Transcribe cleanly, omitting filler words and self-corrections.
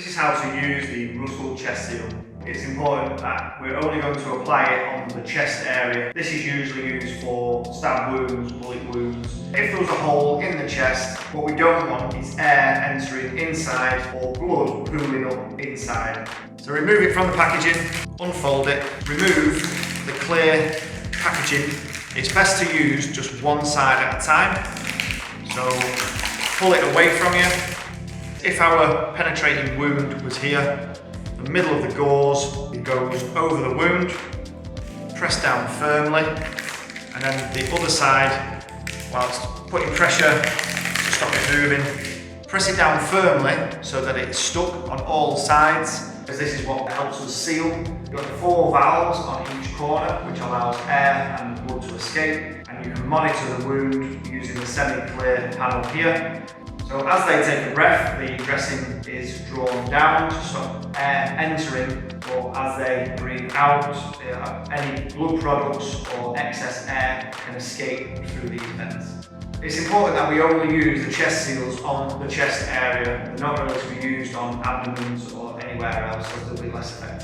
This is how to use the rust-filled chest seal. It's important that we're only going to apply it on the chest area. This is usually used for stab wounds, bullet wounds. If there was a hole in the chest, what we don't want is air entering inside or blood pooling up inside. So remove it from the packaging, unfold it, remove the clear packaging. It's best to use just one side at a time. So pull it away from you. If our penetrating wound was here, the middle of the gauze, it goes over the wound, press down firmly, and then the other side, whilst putting pressure to stop it moving, press it down firmly so that it's stuck on all sides, because this is what helps us seal. You've got 4 valves on each corner, which allows air and blood to escape, and you can monitor the wound using the semi-clear panel here. So as they take a breath, the dressing is drawn down to stop air entering, or as they breathe out, any blood products or excess air can escape through these vents. It's important that we only use the chest seals on the chest area. They're not really to be used on abdomens or anywhere else, as they'll be less effective.